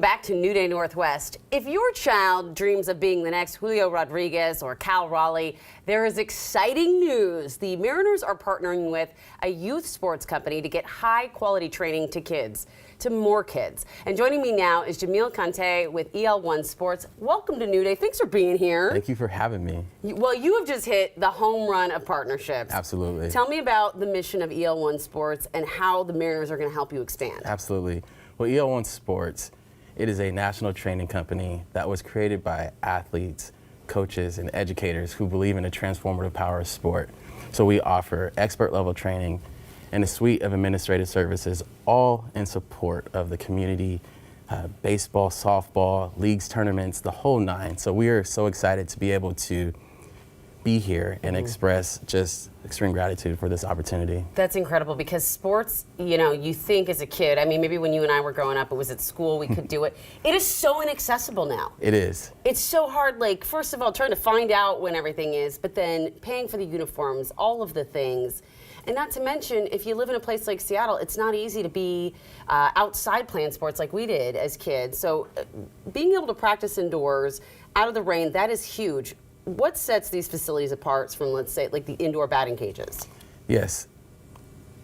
Back to New Day Northwest. If your child dreams of being the next Julio Rodriguez or Cal Raleigh, there is exciting news. The Mariners are partnering with a youth sports company to get high-quality training to more kids. And joining me now is Jamil Kante with EL1 Sports. Welcome to New Day. Thanks for being here. Thank you for having me. Well, you have just hit the home run of partnerships. Absolutely. Tell me about the mission of EL1 Sports and how the Mariners are going to help you expand. Absolutely. Well, EL1 Sports, it is a national training company that was created by athletes, coaches, and educators who believe in the transformative power of sport. So we offer expert level training and a suite of administrative services, all in support of the community, baseball, softball, leagues, tournaments, the whole nine. So we are so excited to be able to be here and express just extreme gratitude for this opportunity. That's incredible because sports, you think as a kid, I mean, maybe when you and I were growing up, it was at school, we could do it. It is so inaccessible now. It is. It's so hard, like, first of all, trying to find out when everything is, but then paying for the uniforms, all of the things. And not to mention, if you live in a place like Seattle, it's not easy to be outside playing sports like we did as kids. So being able to practice indoors, out of the rain, that is huge. What sets these facilities apart from, let's say, like the indoor batting cages? Yes.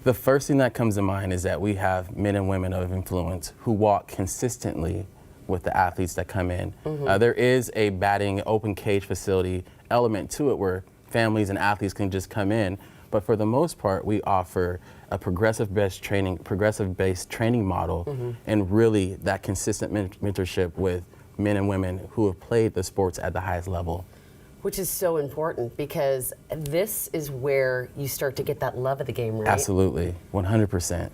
The first thing that comes to mind is that we have men and women of influence who walk consistently with the athletes that come in. There is a batting open cage facility element to it where families and athletes can just come in. But for the most part, we offer a progressive-based training model and really that consistent mentorship with men and women who have played the sports at the highest level. Which is so important because this is where you start to get that love of the game, right? Absolutely, 100%.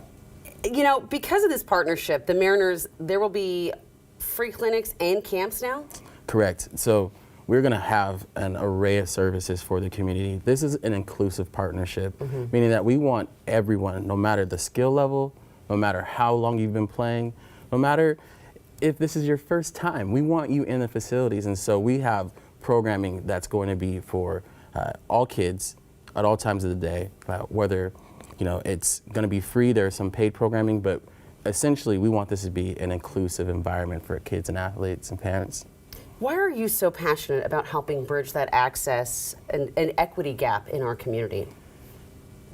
Because of this partnership, the Mariners, there will be free clinics and camps now? Correct. So we're going to have an array of services for the community. This is an inclusive partnership, meaning that we want everyone, no matter the skill level, no matter how long you've been playing, no matter if this is your first time, we want you in the facilities. And so we have programming that's going to be for all kids at all times of the day, whether it's going to be free. There's some paid programming, but essentially we want this to be an inclusive environment for kids and athletes and parents. Why are you so passionate about helping bridge that access and equity gap in our community?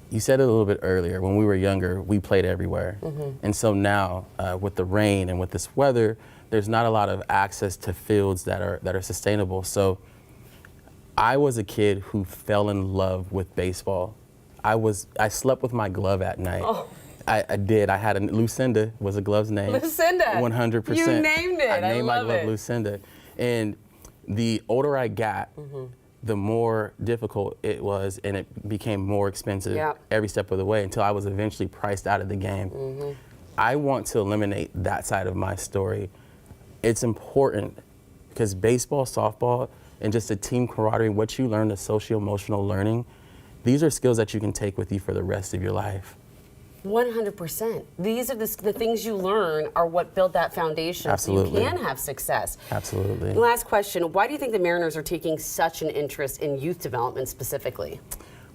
You said it a little bit earlier. When we were younger, we played everywhere. And so now, with the rain and with this weather, there's not a lot of access to fields that are sustainable. So I was a kid who fell in love with baseball. I slept with my glove at night. Oh. I did. I had Lucinda was a glove's name. Lucinda. 100%. You named it. I named my glove Lucinda. And the older I got, the more difficult it was, and it became more expensive every step of the way until I was eventually priced out of the game. I want to eliminate that side of my story. It's important because baseball, softball, and just the team camaraderie, what you learn, the social-emotional learning, these are skills that you can take with you for the rest of your life. 100%. These are the things you learn are what build that foundation. Absolutely. So you can have success. Absolutely. Last question, why do you think the Mariners are taking such an interest in youth development specifically?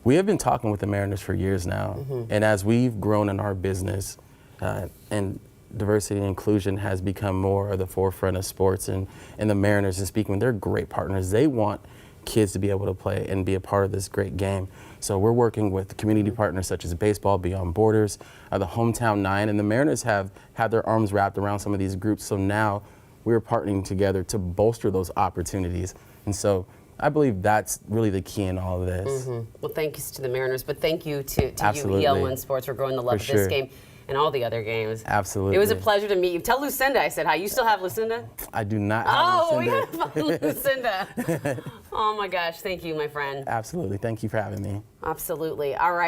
We have been talking with the Mariners for years now, and as we've grown in our business, and diversity and inclusion has become more of the forefront of sports, and the Mariners, and speaking, they're great partners. They want kids to be able to play and be a part of this great game. So we're working with community partners such as Baseball Beyond Borders, the Hometown Nine, and the Mariners have had their arms wrapped around some of these groups. So now we're partnering together to bolster those opportunities. And so I believe that's really the key in all of this. Well, thanks to the Mariners, but thank you to you, EL1 Sports, for growing the love of this game and all the other games. Absolutely. It was a pleasure to meet you. Tell Lucinda I said hi. You still have Lucinda? I do not have Lucinda. We gotta find Lucinda. Oh my gosh, thank you, my friend. Absolutely. Thank you for having me. Absolutely. All right.